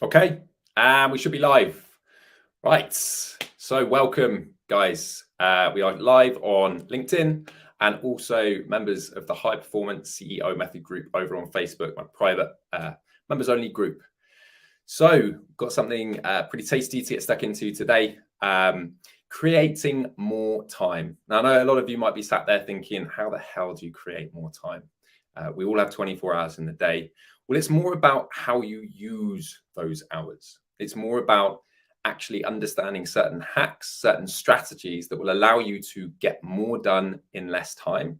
Okay, and we should be live. Right, so welcome, guys. We are live on LinkedIn and also members of the High Performance CEO Method group over on Facebook, my private members only group. So, got something pretty tasty to get stuck into today. Creating more time. Now, I know a lot of you might be sat there thinking, how the hell do you create more time? We all have 24 hours in the day. Well, it's more about how you use those hours. It's more about actually understanding certain hacks, certain strategies that will allow you to get more done in less time,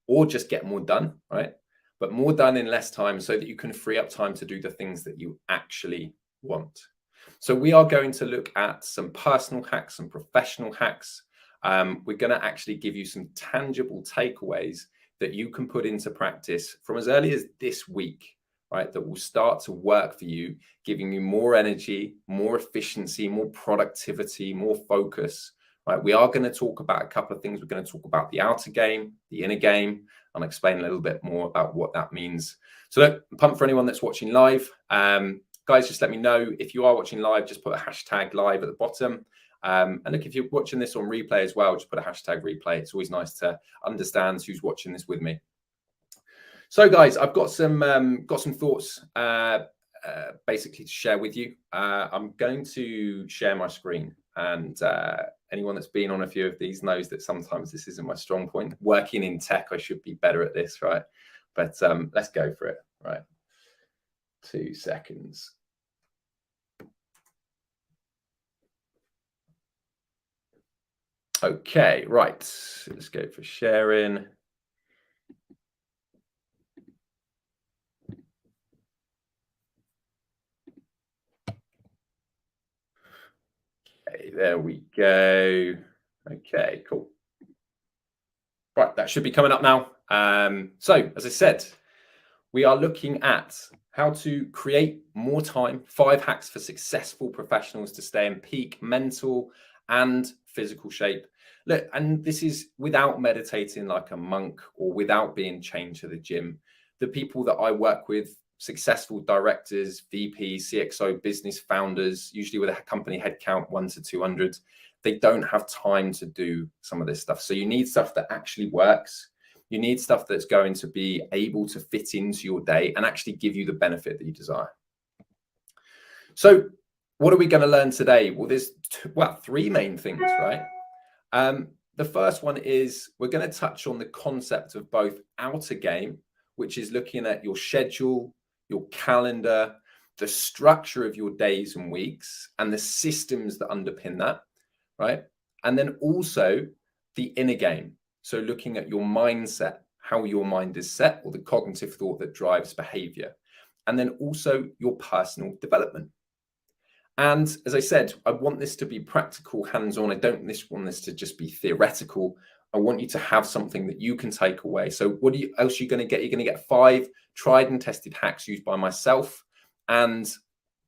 or just get more done, right? But more done in less time so that you can free up time to do the things that you actually want. So we are going to look at some personal hacks and professional hacks. We're going to actually give you some tangible takeaways that you can put into practice from as early as this week, right? That will start to work for you, giving you more energy, more efficiency, more productivity, more focus, right? We are going to talk about a couple of things. We're going to talk about the outer game, the inner game, and explain a little bit more about what that means. So look, pump for anyone that's watching live. Guys, just let me know if you are watching live, just put a hashtag live at the bottom. And look, if you're watching this on replay as well, just put a hashtag replay. It's always nice to understand who's watching this with me. So, guys, I've got some thoughts basically to share with you. I'm going to share my screen, and anyone that's been on a few of these knows that sometimes this isn't my strong point. Working in tech, I should be better at this, right? But let's go for it, right? 2 seconds. Okay, right. Let's go for sharing. Okay, there we go. Okay, cool. Right, that should be coming up now. So, as I said, we are looking at how to create more time, 5 hacks for successful professionals to stay in peak mental and physical shape. Look, and this is without meditating like a monk or without being chained to the gym. The people that I work with, successful directors, VPs, CXO, business founders, usually with a company headcount 1 to 200, they don't have time to do some of this stuff. So you need stuff that actually works. You need stuff that's going to be able to fit into your day and actually give you the benefit that you desire. So what are we going to learn today? Well, there's 3 main things, right? The first one is we're going to touch on the concept of both outer game, which is looking at your schedule, your calendar, the structure of your days and weeks, and the systems that underpin that, right? And then also the inner game. So looking at your mindset, how your mind is set, or the cognitive thought that drives behavior. And then also your personal development. And as I said, I want this to be practical, hands-on. I don't want this to just be theoretical. I want you to have something that you can take away. So what else are you going to get? You're going to get 5 tried and tested hacks used by myself and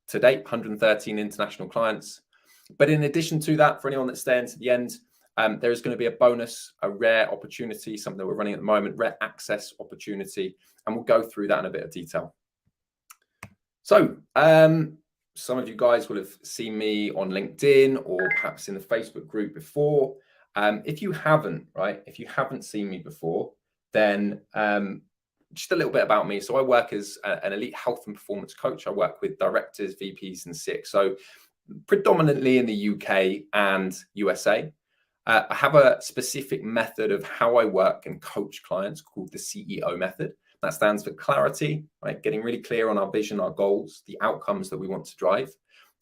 to date, 113 international clients. But in addition to that, for anyone that's staying to the end, there is going to be a bonus, a rare opportunity, something that we're running at the moment, rare access opportunity, and we'll go through that in a bit of detail. So some of you guys will have seen me on LinkedIn or perhaps in the Facebook group before. If you haven't, right, if you haven't seen me before, then just a little bit about me. So I work as an elite health and performance coach. I work with directors, VPs, and CXO, predominantly in the UK and USA. I have a specific method of how I work and coach clients called the CEO method. That stands for clarity, right? Getting really clear on our vision, our goals, the outcomes that we want to drive.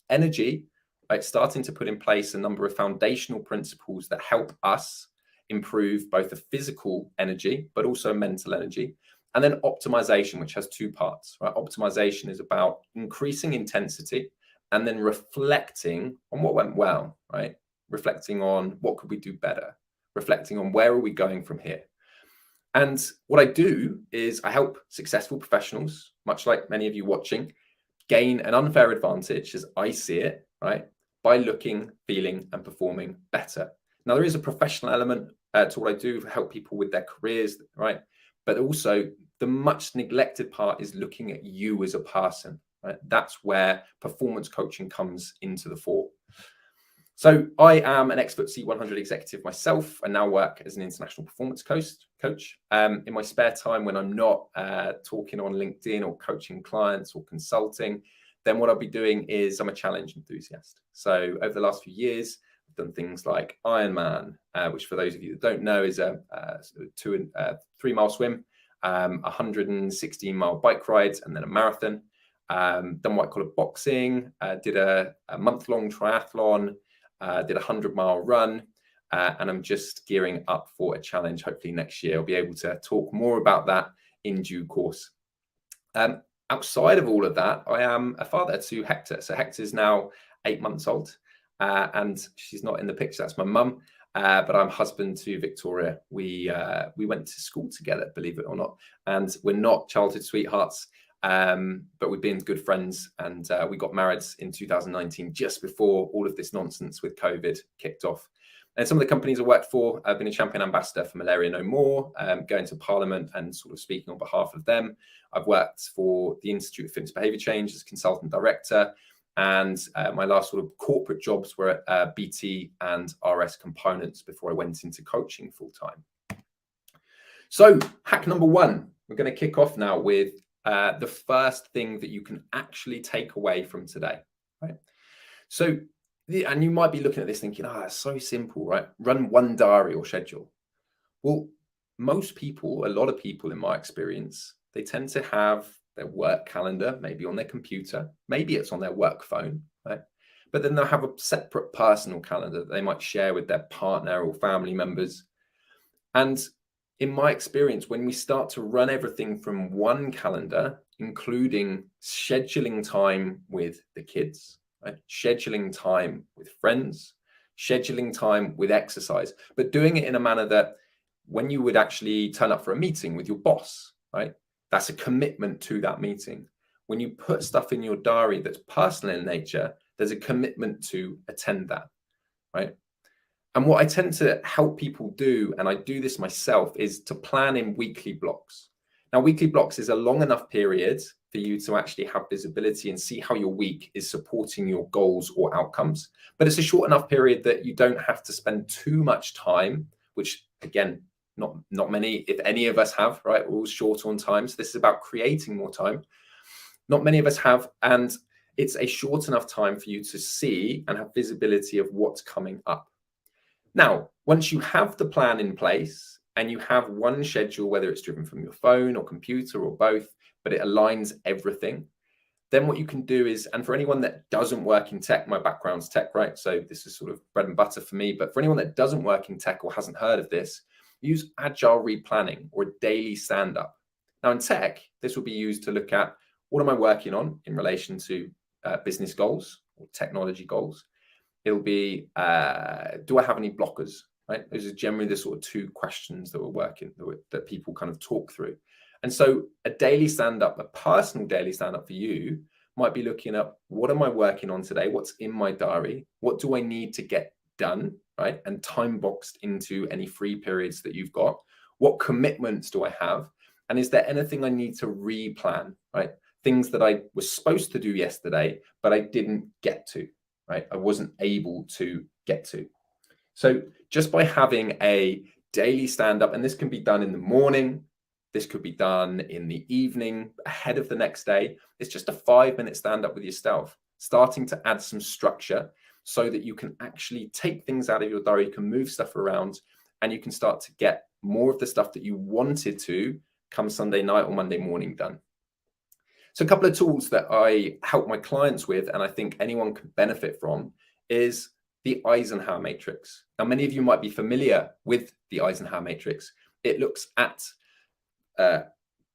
Energy, right? Starting to put in place a number of foundational principles that help us improve both the physical energy, but also mental energy. And then optimization, which has 2 parts, right? Optimization is about increasing intensity and then reflecting on what went well, right? Reflecting on what could we do better, reflecting on where are we going from here. And what I do is I help successful professionals, much like many of you watching, gain an unfair advantage, as I see it, right, by looking, feeling, and performing better. Now, there is a professional element to what I do to help people with their careers, right? But also the much neglected part is looking at you as a person, right? That's where performance coaching comes into the fore. So I am an expert C100 executive myself and now work as an international performance coach. In my spare time, when I'm not talking on LinkedIn or coaching clients or consulting, then what I'll be doing is I'm a challenge enthusiast. So over the last few years, I've done things like Ironman, which for those of you that don't know is a 3-mile swim, 116-mile bike rides, and then a marathon. Done white collar boxing, did a month-long triathlon, did a 100-mile run, and I'm just gearing up for a challenge. Hopefully next year I'll be able to talk more about that in due course. Outside of all of that, I am a father to Hector. So Hector's now 8 months old, and she's not in the picture. That's my mum, but I'm husband to Victoria. We went to school together, believe it or not, and we're not childhood sweethearts. But we've been good friends, and we got married in 2019, just before all of this nonsense with COVID kicked off. And some of the companies I worked for, I've been a champion ambassador for Malaria No More, going to Parliament and sort of speaking on behalf of them. I've worked for the Institute of Fitness Behaviour Change as consultant director, and my last sort of corporate jobs were at BT and RS Components before I went into coaching full time. So hack number one, we're going to kick off now with the first thing that you can actually take away from today, right? So, and you might be looking at this thinking, it's so simple, right? Run one diary or schedule. Well, most people, a lot of people in my experience, they tend to have their work calendar, maybe on their computer, maybe it's on their work phone, right? But then they'll have a separate personal calendar that they might share with their partner or family members. And in my experience, when we start to run everything from one calendar, including scheduling time with the kids, right? Scheduling time with friends, scheduling time with exercise, but doing it in a manner that when you would actually turn up for a meeting with your boss, right? That's a commitment to that meeting. When you put stuff in your diary that's personal in nature, there's a commitment to attend that, right? And what I tend to help people do, and I do this myself, is to plan in weekly blocks. Now, weekly blocks is a long enough period for you to actually have visibility and see how your week is supporting your goals or outcomes. But it's a short enough period that you don't have to spend too much time, which again, not many, if any of us have, right? We're all short on time. So this is about creating more time. Not many of us have, and it's a short enough time for you to see and have visibility of what's coming up. Now, once you have the plan in place and you have one schedule, whether it's driven from your phone or computer or both, but it aligns everything, then what you can do is, and for anyone that doesn't work in tech, my background's tech, right? So this is sort of bread and butter for me, but for anyone that doesn't work in tech or hasn't heard of this, use agile replanning or a daily stand-up. Now in tech, this will be used to look at what am I working on in relation to business goals or technology goals. It'll be, do I have any blockers, right? Those are generally the sort of two questions that we're working, that people kind of talk through. And so a daily stand-up, a personal daily stand-up for you might be looking at what am I working on today? What's in my diary? What do I need to get done, right? And time boxed into any free periods that you've got. What commitments do I have? And is there anything I need to replan, right? Things that I was supposed to do yesterday, but I didn't get to, right? I wasn't able to get to. So just by having a daily stand-up, and this can be done in the morning, this could be done in the evening, ahead of the next day. It's just a 5-minute stand-up with yourself, starting to add some structure so that you can actually take things out of your diary, you can move stuff around, and you can start to get more of the stuff that you wanted to come Sunday night or Monday morning done. So a couple of tools that I help my clients with, and I think anyone can benefit from, is the Eisenhower matrix. Now, many of you might be familiar with the Eisenhower matrix. It looks at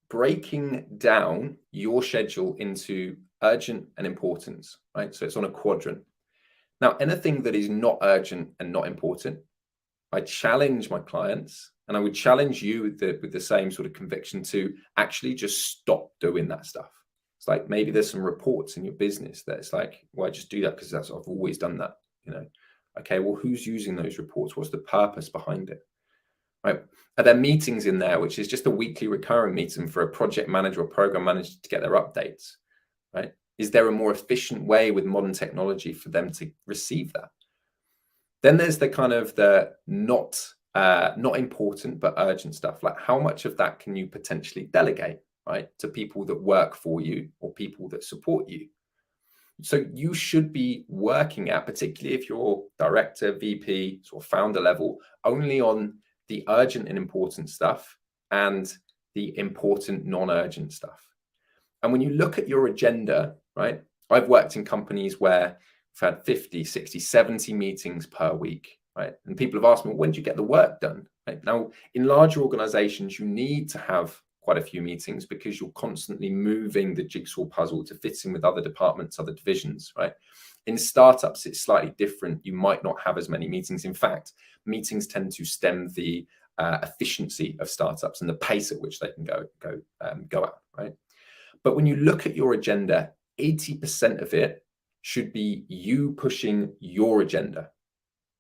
breaking down your schedule into urgent and importance, right? So it's on a quadrant. Now, anything that is not urgent and not important, I challenge my clients, and I would challenge you with the same sort of conviction to actually just stop doing that stuff. It's like maybe there's some reports in your business that it's like, well, I just do that because I've always done that, you know. Okay, well, who's using those reports? What's the purpose behind it? Right? Are there meetings in there, which is just a weekly recurring meeting for a project manager or program manager to get their updates, right? Is there a more efficient way with modern technology for them to receive that? Then there's the kind of the not important but urgent stuff. Like, how much of that can you potentially delegate, right, to people that work for you or people that support you? So you should be working at, particularly if you're director, VP, sort of founder level, only on the urgent and important stuff and the important non-urgent stuff. And when you look at your agenda, right, I've worked in companies where we've had 50, 60, 70 meetings per week, right? And people have asked me, well, when do you get the work done? Right? Now, in larger organizations, you need to have quite a few meetings because you're constantly moving the jigsaw puzzle to fit in with other departments, other divisions, right? In startups, it's slightly different. You might not have as many meetings. In fact, meetings tend to stem the efficiency of startups and the pace at which they can go at, right? But when you look at your agenda, 80% of it should be you pushing your agenda,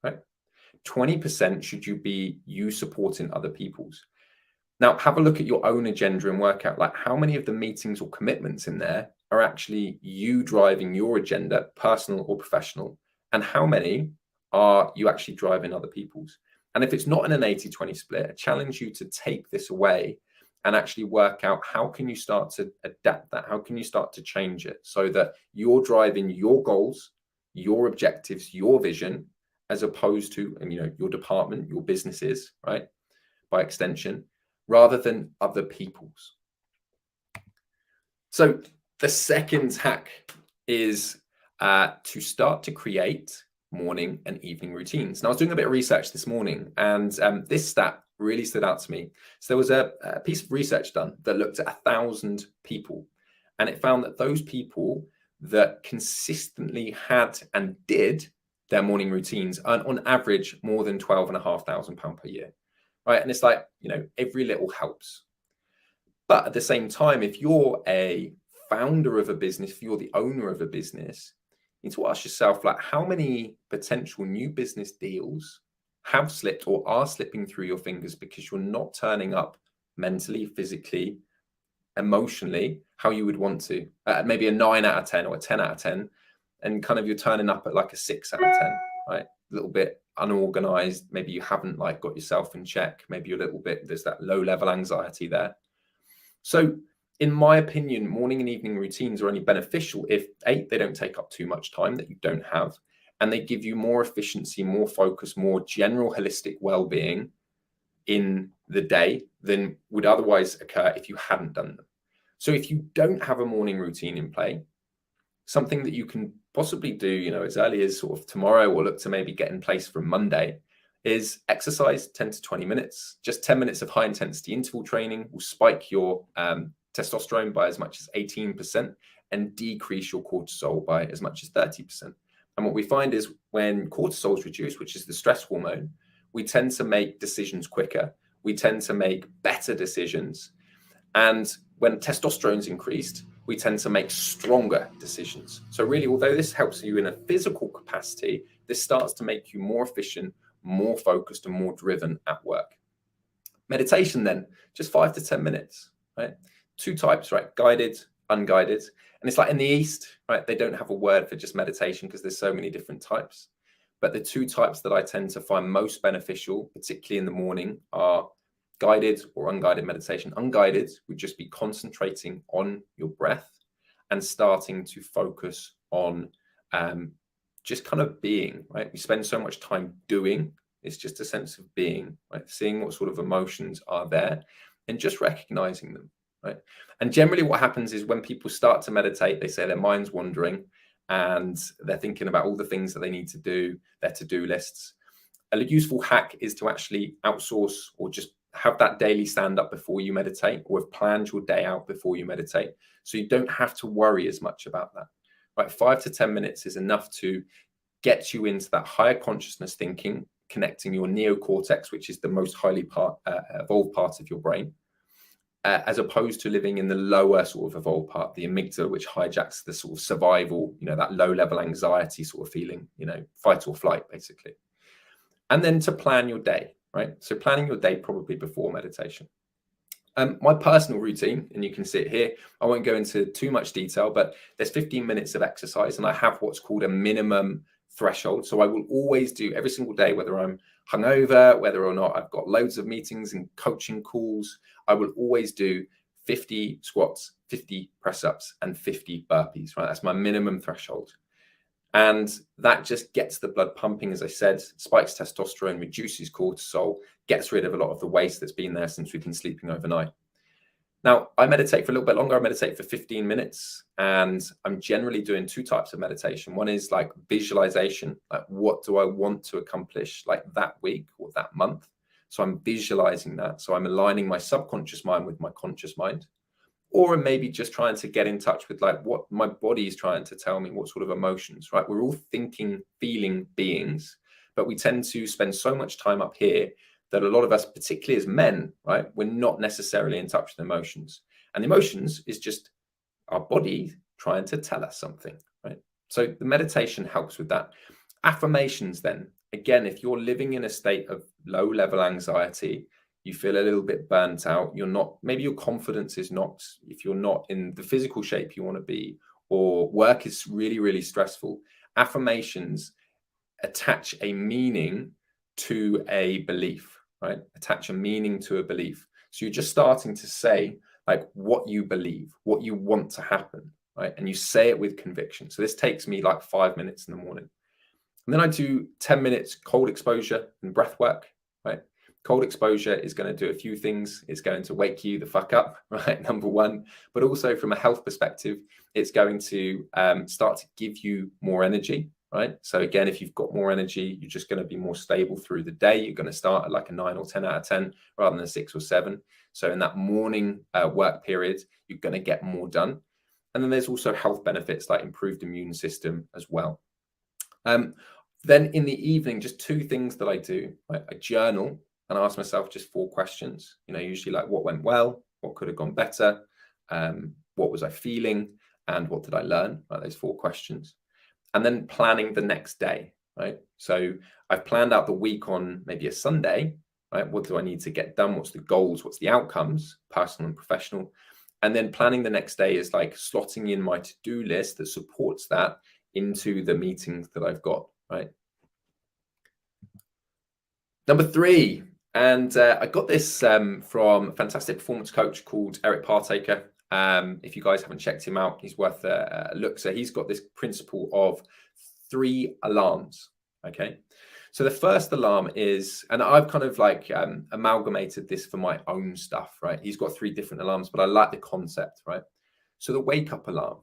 right? 20% should you be you supporting other people's. Now, have a look at your own agenda and work out like how many of the meetings or commitments in there are actually you driving your agenda, personal or professional, and how many are you actually driving other people's. And if it's not in an 80-20 split, I challenge you to take this away and actually work out how can you start to adapt that? How can you start to change it so that you're driving your goals, your objectives, your vision, as opposed to, your department, your businesses, right? By extension, rather than other people's. So the second hack is to start to create morning and evening routines. Now, I was doing a bit of research this morning, and this stat really stood out to me. So there was a piece of research done that looked at 1,000 people, and it found that those people that consistently had and did their morning routines earn on average more than £12,500 per year. Right. And it's like, every little helps. But at the same time, if you're a founder of a business, if you're the owner of a business, you need to ask yourself, like, how many potential new business deals have slipped or are slipping through your fingers because you're not turning up mentally, physically, emotionally, how you would want to, maybe a 9 out of 10 or a 10 out of 10, and kind of you're turning up at like a 6 out of 10, right? A little bit unorganized. Maybe you haven't got yourself in check. Maybe you're a little bit, there's that low level anxiety there. So in my opinion, morning and evening routines are only beneficial if they don't take up too much time that you don't have, and they give you more efficiency, more focus, more general holistic well-being in the day than would otherwise occur if you hadn't done them. So if you don't have a morning routine in play, something that you can possibly do, as early as sort of tomorrow, or look to maybe get in place from Monday, is exercise 10 to 20 minutes. Just 10 minutes of high intensity interval training will spike your testosterone by as much as 18% and decrease your cortisol by as much as 30%. And what we find is when cortisol is reduced, which is the stress hormone, we tend to make decisions quicker. We tend to make better decisions. And when testosterone is increased, we tend to make stronger decisions. So really, although this helps you in a physical capacity, this starts to make you more efficient, more focused, and more driven at work. Meditation then, just 5 to 10 minutes, right? 2 types, right? Guided, unguided. And it's like in the East, right? They don't have a word for just meditation because there's so many different types. But the 2 types that I tend to find most beneficial, particularly in the morning, are guided or unguided meditation. Unguided would just be concentrating on your breath and starting to focus on just kind of being, right? We spend so much time doing. It's just a sense of being, right? Seeing what sort of emotions are there and just recognizing them, right? And generally what happens is when people start to meditate, they say their mind's wandering and they're thinking about all the things that they need to do, their to-do lists. A useful hack is to actually outsource or just have that daily stand up before you meditate, or have planned your day out before you meditate, so you don't have to worry as much about that. Right, 5 to 10 minutes is enough to get you into that higher consciousness thinking, connecting your neocortex, which is the most highly evolved part of your brain, as opposed to living in the lower sort of evolved part, the amygdala, which hijacks the sort of survival, that low level anxiety sort of feeling, fight or flight, basically. And then to plan your day, right? So planning your day probably before meditation. My personal routine, and you can see it here, I won't go into too much detail, but there's 15 minutes of exercise, and I have what's called a minimum threshold. So I will always do every single day, whether I'm hungover, whether or not I've got loads of meetings and coaching calls, I will always do 50 squats, 50 press ups, and 50 burpees, right? That's my minimum threshold. And that just gets the blood pumping, as I said, spikes testosterone, reduces cortisol, gets rid of a lot of the waste that's been there since we've been sleeping overnight. Now, I meditate for a little bit longer. I meditate for 15 minutes, and I'm generally doing two types of meditation. One is like visualization, like what do I want to accomplish like that week or that month? So I'm visualizing that. So I'm aligning my subconscious mind with my conscious mind. Or maybe just trying to get in touch with like what my body is trying to tell me, what sort of emotions, right? We're all thinking, feeling beings, but we tend to spend so much time up here that a lot of us, particularly as men, right, we're not necessarily in touch with emotions. And emotions is just our body trying to tell us something, right? So the meditation helps with that. Affirmations then, again, if you're living in a state of low level anxiety, you feel a little bit burnt out, you're not, maybe your confidence is not, if you're not in the physical shape you want to be, or work is really, really stressful, affirmations attach a meaning to a belief, right? Attach a meaning to a belief. So you're just starting to say like what you believe, what you want to happen, right? And you say it with conviction. So this takes me like 5 minutes in the morning. And then I do 10 minutes cold exposure and breath work, right? Cold exposure is going to do a few things. It's going to wake you the fuck up, right? Number one, but also from a health perspective, it's going to start to give you more energy, right? So again, if you've got more energy, you're just going to be more stable through the day. You're going to start at like a 9 or 10 out of 10 rather than a 6 or 7. So in that morning work period, you're going to get more done. And then there's also health benefits like improved immune system as well. Then in the evening, just two things that I do. Right? I journal and I ask myself just 4 questions, usually like what went well, what could have gone better, what was I feeling, and what did I learn, right? Those 4 questions. And then planning the next day, right? So I've planned out the week on maybe a Sunday, right? What do I need to get done? What's the goals? What's the outcomes, personal and professional? And then planning the next day is like slotting in my to-do list that supports that into the meetings that I've got, right? Number 3, and I got this from a fantastic performance coach called Eric Partaker. If you guys haven't checked him out, he's worth a look. So he's got this principle of 3 alarms. Okay. So the first alarm is, and I've kind of like amalgamated this for my own stuff, right? He's got 3 different alarms, but I like the concept, right? So the wake up alarm,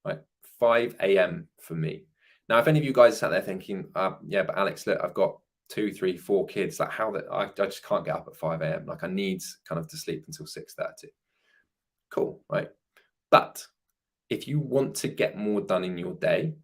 right? 5 a.m. for me. Now, if any of you guys are sat there thinking, yeah, but Alex, look, I've got 2, 3, 4 kids, like how that I just can't get up at 5 a.m. Like I need kind of to sleep until 6:30. Cool, right? But if you want to get more done in your day,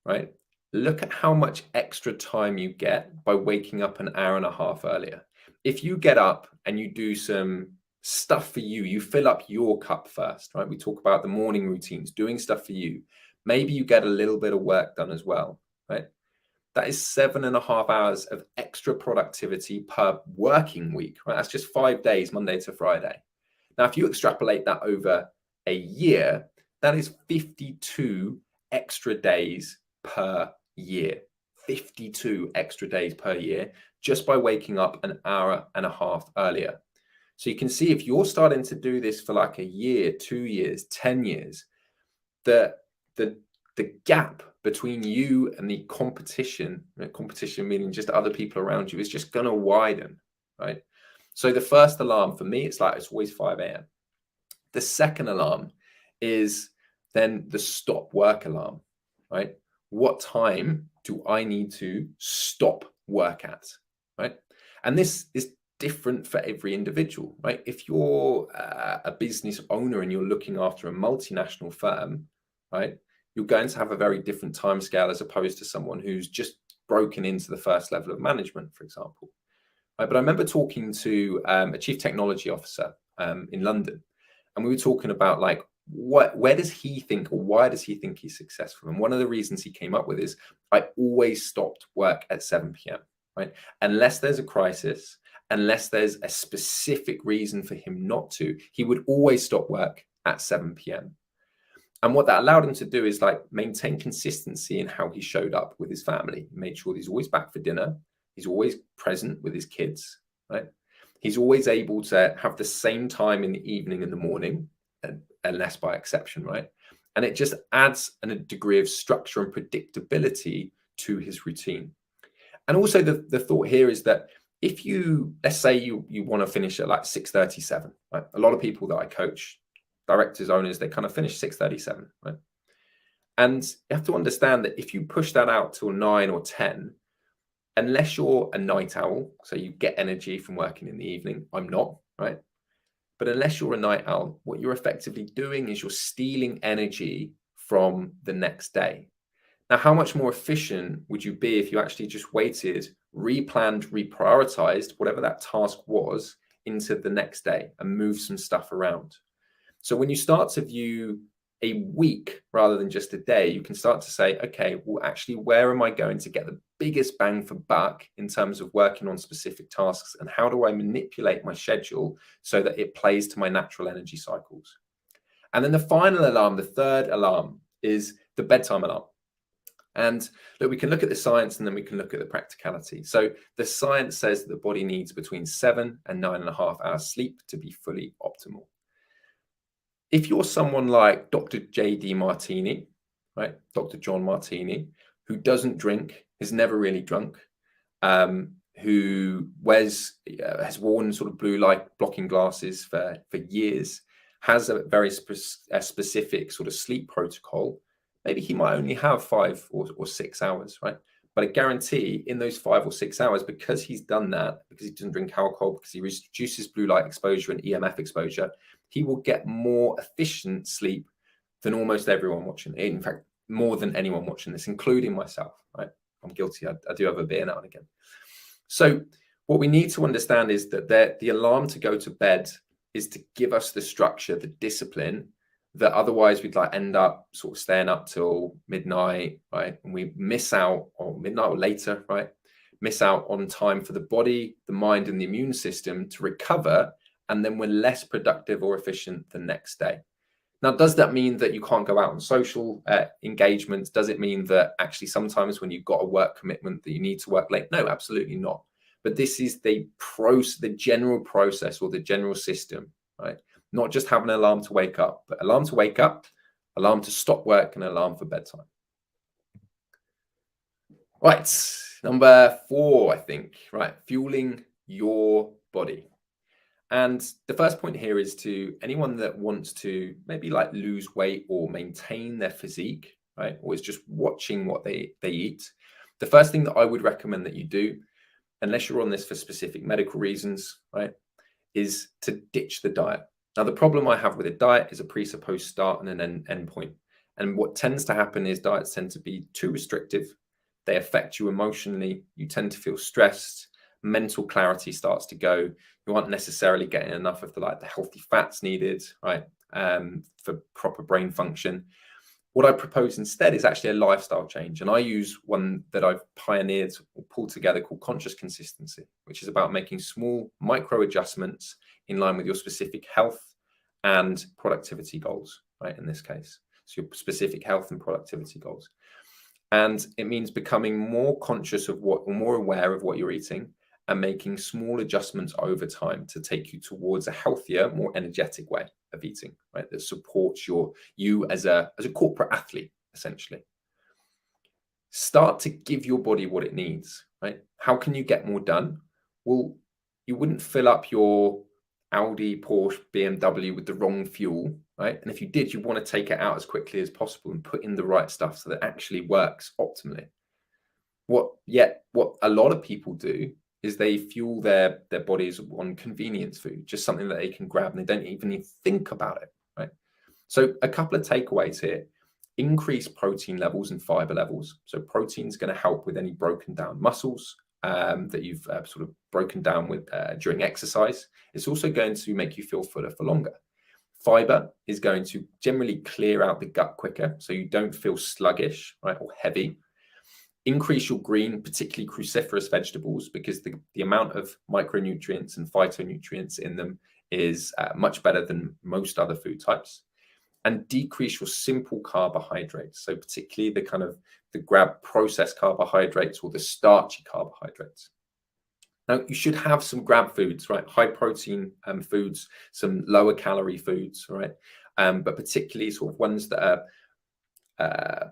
right, look at how much extra time you get by waking up an hour and a half earlier. If you get up and you do some stuff for you, you fill up your cup first, right? We talk about the morning routines, doing stuff for you. Maybe you get a little bit of work done as well, right? That is 7.5 hours of extra productivity per working week, right? That's just 5 days, Monday to Friday. Now, if you extrapolate that over a year, that is 52 extra days per year. 52 extra days per year just by waking up an hour and a half earlier. So you can see if you're starting to do this for like a year, 2 years, 10 years, the gap between you and the competition meaning just other people around you, is just going to widen, right? So the first alarm for me, it's always 5 a.m. The second alarm is then the stop work alarm, right? What time do I need to stop work at, right? And this is different for every individual, right? If you're a business owner and you're looking after a multinational firm, right, you're going to have a very different time scale as opposed to someone who's just broken into the first level of management, for example. Right? But I remember talking to a chief technology officer in London, and we were talking about like, where does he think, or why does he think he's successful? And one of the reasons he came up with is, I always stopped work at 7 p.m., right? Unless there's a crisis, unless there's a specific reason for him not to. He would always stop work at 7 p.m. And what that allowed him to do is like maintain consistency in how he showed up with his family. He made sure he's always back for dinner. He's always present with his kids, right? He's always able to have the same time in the evening and the morning, unless by exception, right? And it just adds a degree of structure and predictability to his routine. And also the thought here is that if you, let's say you want to finish at like 6:37, right? A lot of people that I coach, directors, owners, they kind of finish 6:37, right? And you have to understand that if you push that out till 9 or 10, unless you're a night owl, so you get energy from working in the evening, I'm not, right? But unless you're a night owl, what you're effectively doing is you're stealing energy from the next day. Now, how much more efficient would you be if you actually just waited, replanned, reprioritized whatever that task was into the next day and moved some stuff around? So when you start to view a week rather than just a day, you can start to say, okay, well, actually, where am I going to get the biggest bang for buck in terms of working on specific tasks? And how do I manipulate my schedule so that it plays to my natural energy cycles? And then the final alarm, the third alarm, is the bedtime alarm. And look, we can look at the science and then we can look at the practicality. So the science says that the body needs between 7 and 9.5 hours sleep to be fully optimal. If you're someone like Dr. J.D. Martini, right, Dr. John Martini, who doesn't drink, has never really drunk, who has worn sort of blue light blocking glasses for years, has a very specific sort of sleep protocol, maybe he might only have 5 or 6 hours, right? But I guarantee in those 5 or 6 hours, because he's done that, because he doesn't drink alcohol, because he reduces blue light exposure and EMF exposure, he will get more efficient sleep than almost everyone watching. In fact, more than anyone watching this, including myself, right? I'm guilty. I do have a beer now and again. So what we need to understand is that the alarm to go to bed is to give us the structure, the discipline, that otherwise we'd like end up sort of staying up till midnight, right? And we miss out, or midnight or later, right? Miss out on time for the body, the mind, and the immune system to recover, and then we're less productive or efficient the next day. Now, does that mean that you can't go out on social engagements? Does it mean that actually sometimes when you've got a work commitment that you need to work late? No, absolutely not. But this is the general process or the general system, right? Not just have an alarm to wake up, but alarm to wake up, alarm to stop work, and alarm for bedtime. Right, number 4, I think, right, fueling your body. And the first point here is to anyone that wants to maybe like lose weight or maintain their physique, right, or is just watching what they eat. The first thing that I would recommend that you do, unless you're on this for specific medical reasons, right, is to ditch the diet. Now, the problem I have with a diet is a presupposed start and an end point. And what tends to happen is diets tend to be too restrictive. They affect you emotionally. You tend to feel stressed. Mental clarity starts to go. You aren't necessarily getting enough of the healthy fats needed, right, for proper brain function. What I propose instead is actually a lifestyle change. And I use one that I've pioneered or pulled together called conscious consistency, which is about making small micro adjustments in line with your specific health and productivity goals, right, in this case. So your specific health and productivity goals. And it means becoming more conscious of more aware of what you're eating and making small adjustments over time to take you towards a healthier, more energetic way of eating, right? That supports you as a corporate athlete, essentially. Start to give your body what it needs, right? How can you get more done? Well, you wouldn't fill up your Audi, Porsche, BMW with the wrong fuel, right? And if you did, you want to take it out as quickly as possible and put in the right stuff so that it actually works optimally. What a lot of people do is they fuel their bodies on convenience food, just something that they can grab and they don't even need to think about it, right? So a couple of takeaways here. Increase protein levels and fiber levels. So protein is going to help with any broken down muscles that you've sort of broken down with during exercise. It's also going to make you feel fuller for longer. Fiber is going to generally clear out the gut quicker, so you don't feel sluggish, right, or heavy. Increase your green, particularly cruciferous vegetables, because the amount of micronutrients and phytonutrients in them is much better than most other food types. And decrease your simple carbohydrates. So particularly the grab processed carbohydrates or the starchy carbohydrates. Now, you should have some grab foods, right? High protein foods, some lower calorie foods, right? But particularly sort of ones that are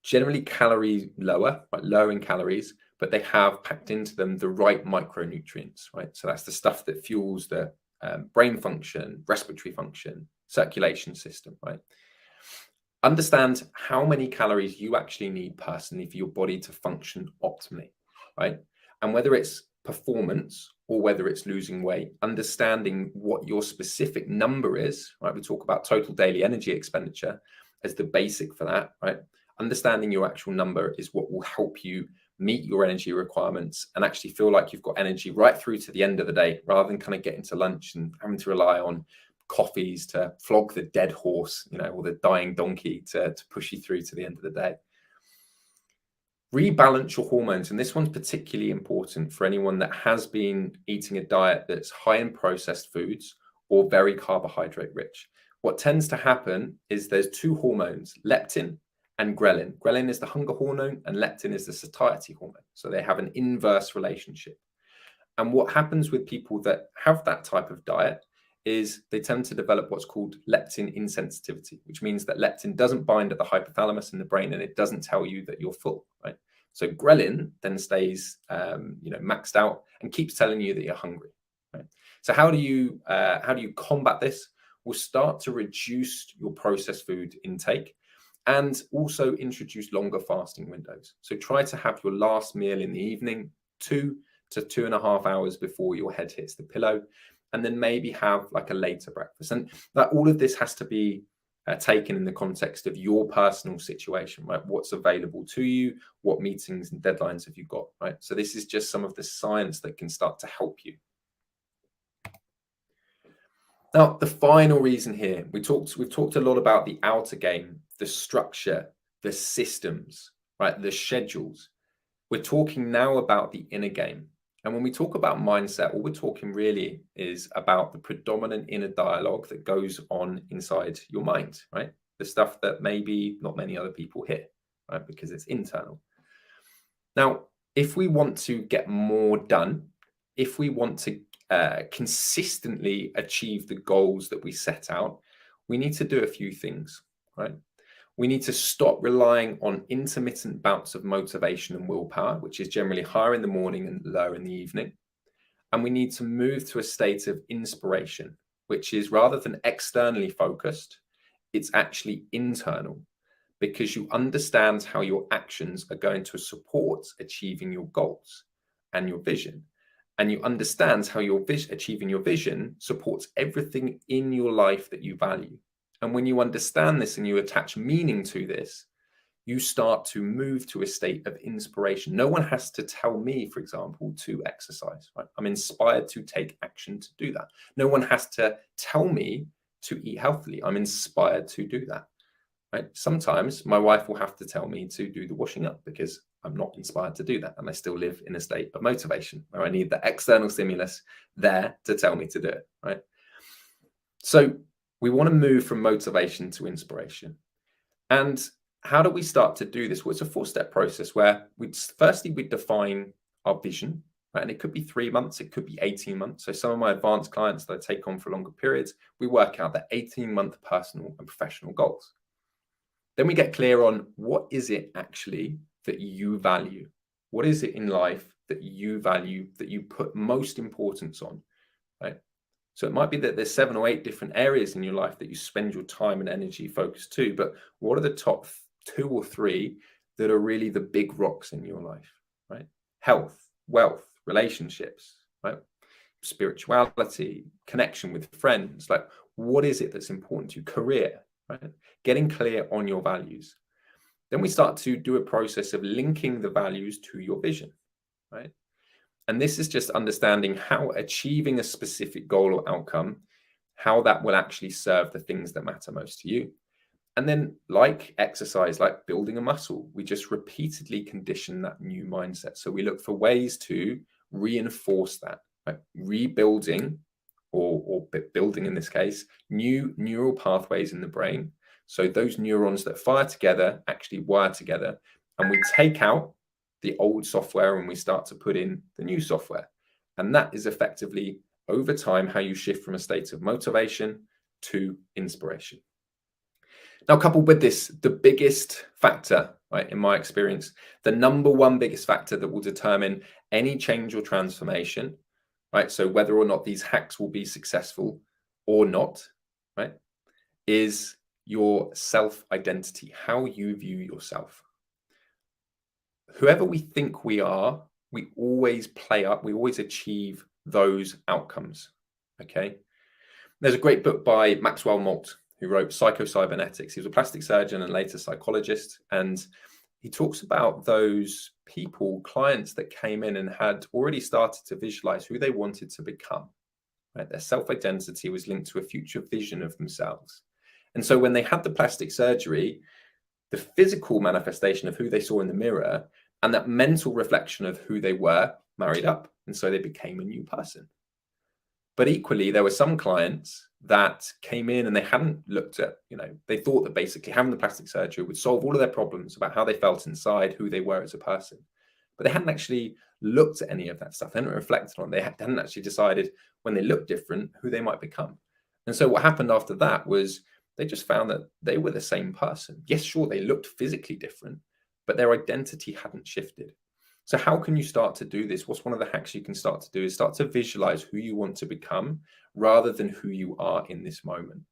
generally calorie lower, right? Lower in calories, but they have packed into them the right micronutrients, right? So that's the stuff that fuels the brain function, respiratory function, circulation system, right? Understand how many calories you actually need personally for your body to function optimally, right? And whether it's performance or whether it's losing weight, understanding what your specific number is, right? We talk about total daily energy expenditure as the basic for that, right? Understanding your actual number is what will help you meet your energy requirements and actually feel like you've got energy right through to the end of the day, rather than kind of getting to lunch and having to rely on coffees to flog the dead horse, or the dying donkey to push you through to the end of the day. Rebalance your hormones. And this one's particularly important for anyone that has been eating a diet that's high in processed foods or very carbohydrate rich. What tends to happen is there's two hormones, leptin and ghrelin. Ghrelin is the hunger hormone and leptin is the satiety hormone. So they have an inverse relationship. And what happens with people that have that type of diet is they tend to develop what's called leptin insensitivity, which means that leptin doesn't bind at the hypothalamus in the brain and it doesn't tell you that you're full, right? So ghrelin then stays, maxed out and keeps telling you that you're hungry, right? So how do you combat this? We'll start to reduce your processed food intake and also introduce longer fasting windows. So try to have your last meal in the evening 2 to 2.5 hours before your head hits the pillow, and then maybe have like a later breakfast. And that all of this has to be taken in the context of your personal situation, right? What's available to you, what meetings and deadlines have you got, right? So this is just some of the science that can start to help you. Now, the final reason here, we've talked a lot about the outer game, the structure, the systems, right? The schedules. We're talking now about the inner game. And when we talk about mindset, all we're talking really is about the predominant inner dialogue that goes on inside your mind, right? The stuff that maybe not many other people hear, right? Because it's internal. Now, if we want to get more done, if we want to consistently achieve the goals that we set out, we need to do a few things, right? We need to stop relying on intermittent bouts of motivation and willpower, which is generally higher in the morning and lower in the evening. And we need to move to a state of inspiration, which is rather than externally focused, it's actually internal, because you understand how your actions are going to support achieving your goals and your vision. And you understand how achieving your vision supports everything in your life that you value. And when you understand this and you attach meaning to this, you start to move to a state of inspiration. No one has to tell me, for example, to exercise, right? I'm inspired to take action to do that. No one has to tell me to eat healthily. I'm inspired to do that, right? Sometimes my wife will have to tell me to do the washing up because I'm not inspired to do that. And I still live in a state of motivation where I need the external stimulus there to tell me to do it, right? So we want to move from motivation to inspiration. And how do we start to do this? Well, it's a 4-step process where we define our vision, right? And it could be 3 months, it could be 18 months. So some of my advanced clients that I take on for longer periods, we work out the 18-month personal and professional goals. Then we get clear on what is it actually that you value? What is it in life that you value, that you put most importance on, right? So it might be that there's 7 or 8 different areas in your life that you spend your time and energy focused to, but what are the top 2 or 3 that are really the big rocks in your life, right? Health, wealth, relationships, right? Spirituality, connection with friends, like what is it that's important to you? Career, right? Getting clear on your values. Then we start to do a process of linking the values to your vision, right? And this is just understanding how achieving a specific goal or outcome, how that will actually serve the things that matter most to you. And then, like exercise, like building a muscle, we just repeatedly condition that new mindset. So we look for ways to reinforce that, right? Rebuilding or building in this case, new neural pathways in the brain. So those neurons that fire together actually wire together. And we take out the old software and we start to put in the new software. And that is effectively, over time, how you shift from a state of motivation to inspiration. Now, coupled with this, the biggest factor, right, in my experience, the number one biggest factor that will determine any change or transformation, right, so whether or not these hacks will be successful or not, right, is your self-identity, how you view yourself. Whoever we think we are, we always play up, we always achieve those outcomes, okay? There's a great book by Maxwell Maltz, who wrote Psycho-Cybernetics. He was a plastic surgeon and later psychologist. And he talks about those people, clients that came in and had already started to visualize who they wanted to become. Right? Their self-identity was linked to a future vision of themselves. And so when they had the plastic surgery, the physical manifestation of who they saw in the mirror and that mental reflection of who they were married up. And so they became a new person. But equally, there were some clients that came in and they hadn't looked at, they thought that basically having the plastic surgery would solve all of their problems about how they felt inside, who they were as a person. But they hadn't actually looked at any of that stuff. They hadn't reflected on it. They hadn't actually decided when they looked different, who they might become. And so what happened after that was they just found that they were the same person. Yes, sure, they looked physically different, but their identity hadn't shifted. So how can you start to do this? What's one of the hacks you can start to do is start to visualize who you want to become rather than who you are in this moment.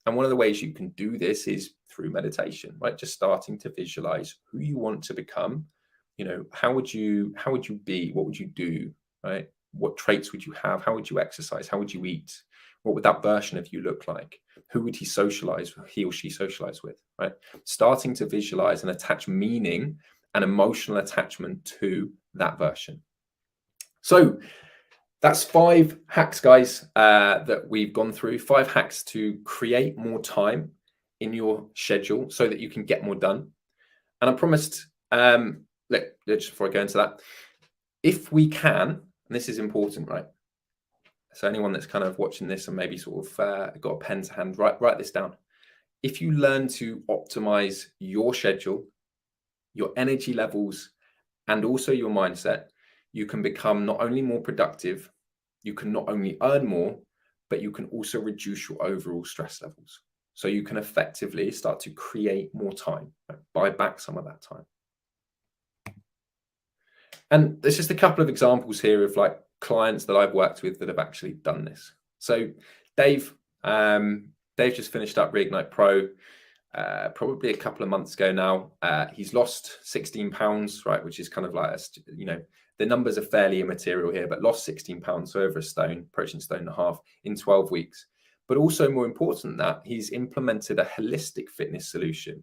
And one of the ways you can do this is through meditation, right? Just starting to visualize who you want to become. How would you be? What would you do, right? What traits would you have? How would you exercise? How would you eat? What would that version of you look like? Who would he or she socialize with, right? Starting to visualize and attach meaning and emotional attachment to that version. So that's 5 hacks, guys, that we've gone through. 5 hacks to create more time in your schedule so that you can get more done. And I promised, just before I go into that, if we can, and this is important, right? So anyone that's kind of watching this and maybe sort of got a pen to hand, write this down. If you learn to optimize your schedule, your energy levels, and also your mindset, you can become not only more productive, you can not only earn more, but you can also reduce your overall stress levels. So you can effectively start to create more time, right? Buy back some of that time. And there's just a couple of examples here of like clients that I've worked with that have actually done this. So Dave just finished up Reignite Pro. Probably a couple of months ago now. He's lost 16 pounds, right, which is kind of like, the numbers are fairly immaterial here, but lost 16 pounds, so over a stone, approaching stone and a half in 12 weeks. But also more important than that, he's implemented a holistic fitness solution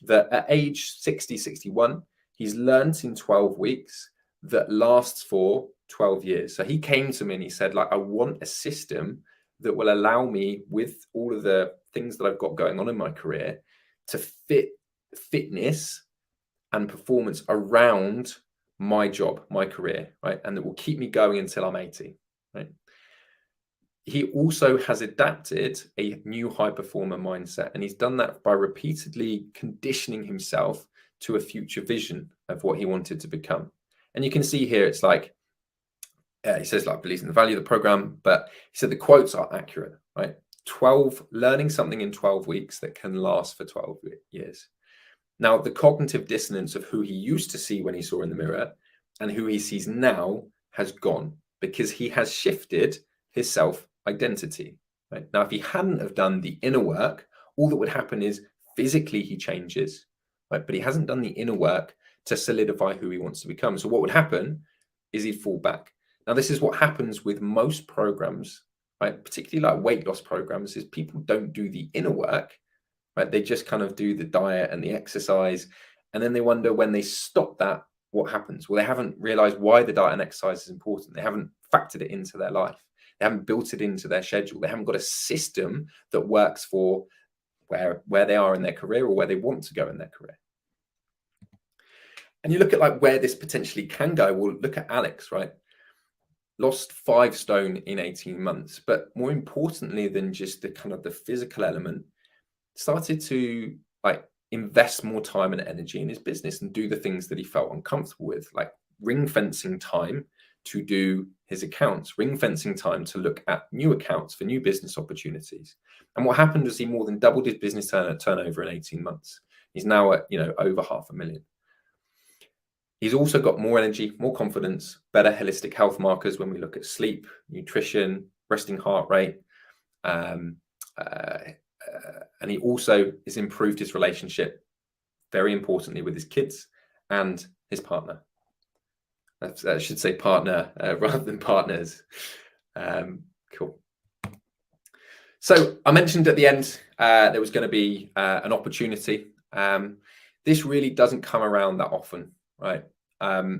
that at age 60, 61, he's learned in 12 weeks that lasts for 12 years. So he came to me and he said, like, I want a system that will allow me, with all of the things that I've got going on in my career, to fit fitness and performance around my job, my career, right? And that will keep me going until I'm 80, right? He also has adapted a new high performer mindset, and he's done that by repeatedly conditioning himself to a future vision of what he wanted to become. And you can see here, it's like, he says, like, believes in the value of the program, but he said the quotes are accurate, right? Learning something in 12 weeks that can last for 12 years. Now, the cognitive dissonance of who he used to see when he saw in the mirror and who he sees now has gone, because he has shifted his self-identity, right? Now, if he hadn't have done the inner work, all that would happen is physically he changes, right? But he hasn't done the inner work to solidify who he wants to become. So what would happen is he'd fall back. Now, this is what happens with most programs, right? Particularly like weight loss programs, is people don't do the inner work, right? They just kind of do the diet and the exercise. And then they wonder, when they stop that, what happens? Well, they haven't realized why the diet and exercise is important. They haven't factored it into their life. They haven't built it into their schedule. They haven't got a system that works for where they are in their career or where they want to go in their career. And you look at like where this potentially can go. Well, look at Alex, right? Lost 5 stone in 18 months, but more importantly than just the kind of the physical element, started to like invest more time and energy in his business and do the things that he felt uncomfortable with, like ring fencing time to do his accounts, ring fencing time to look at new accounts for new business opportunities. And what happened was he more than doubled his business turnover in 18 months. He's now at, over 500,000. He's also got more energy, more confidence, better holistic health markers when we look at sleep, nutrition, resting heart rate. And he also has improved his relationship, very importantly, with his kids and his partner. I should say partner rather than partners. Cool. So I mentioned at the end there was going to be an opportunity. This really doesn't come around that often, right?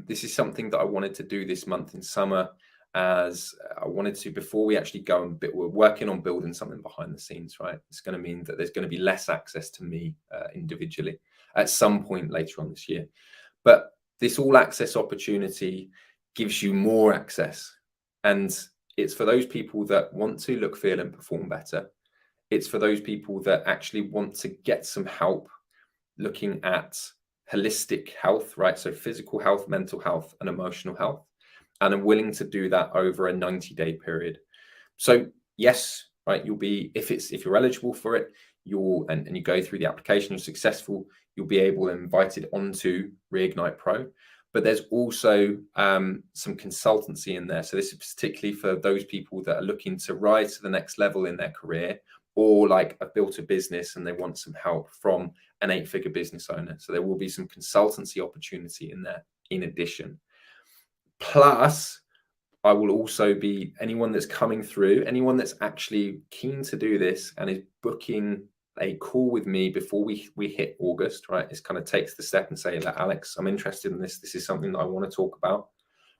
This is something that I wanted to do this month in summer, as I wanted to, before we actually go and we're working on building something behind the scenes, right? It's going to mean that there's going to be less access to me individually at some point later on this year. But this all access opportunity gives you more access. And it's for those people that want to look, feel, and perform better. It's for those people that actually want to get some help looking at holistic health, right? So physical health, mental health, and emotional health, and are willing to do that over a 90-day period. So yes, right, you'll be, if you're eligible for it, and you go through the application, you're successful, you'll be able to invite it onto Reignite Pro. But there's also some consultancy in there. So this is particularly for those people that are looking to rise to the next level in their career, or like have built a business and they want some help from an 8-figure business owner. So there will be some consultancy opportunity in there in addition. Plus, I will also be, anyone that's coming through, anyone that's actually keen to do this and is booking a call with me before we hit August, right? It kind of takes the step and say, like, Alex, I'm interested in this. This is something that I want to talk about,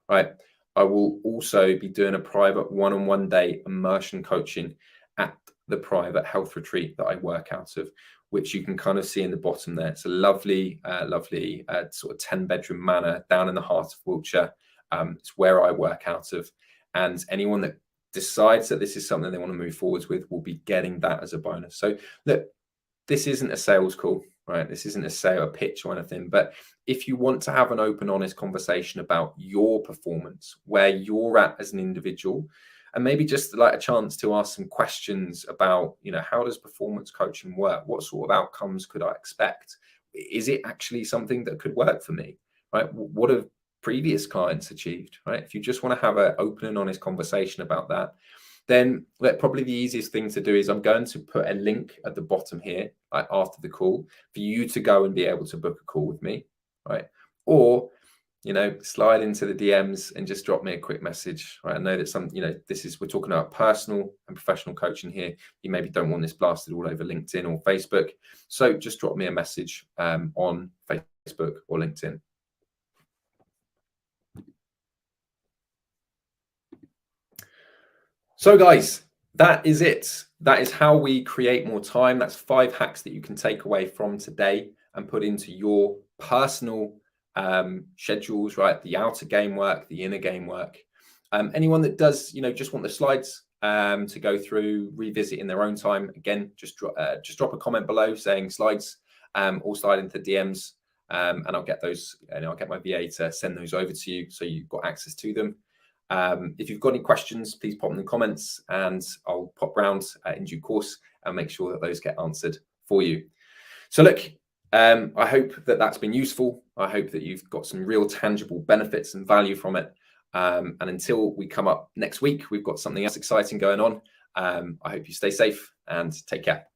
right? I will also be doing a private one-on-one day immersion coaching at the private health retreat that I work out of, which you can kind of see in the bottom there. It's a lovely sort of 10-bedroom manor down in the heart of Wiltshire. It's where I work out of. And anyone that decides that this is something they want to move forwards with will be getting that as a bonus. So look, this isn't a sales call, right? This isn't a pitch or anything. But if you want to have an open, honest conversation about your performance, where you're at as an individual, and maybe just like a chance to ask some questions about, how does performance coaching work? What sort of outcomes could I expect? Is it actually something that could work for me, right? What have previous clients achieved, right? If you just want to have an open and honest conversation about that, then probably the easiest thing to do is I'm going to put a link at the bottom here, like after the call, for you to go and be able to book a call with me, right? Or slide into the DMs and just drop me a quick message, right? I know that we're talking about personal and professional coaching here. You maybe don't want this blasted all over LinkedIn or Facebook. So just drop me a message on Facebook or LinkedIn. So guys, that is it. That is how we create more time. That's 5 hacks that you can take away from today and put into your personal schedules, right? The outer game work, the inner game work. Anyone that does, just want the slides to go through, revisit in their own time, again, just drop a comment below saying slides, or slide into DMs, and I'll get those, and I'll get my VA to send those over to you so you've got access to them. If you've got any questions, please pop them in the comments and I'll pop round in due course and make sure that those get answered for you. So look, I hope that that's been useful. I hope that you've got some real tangible benefits and value from it. And until we come up next week, we've got something else exciting going on. I hope you stay safe and take care.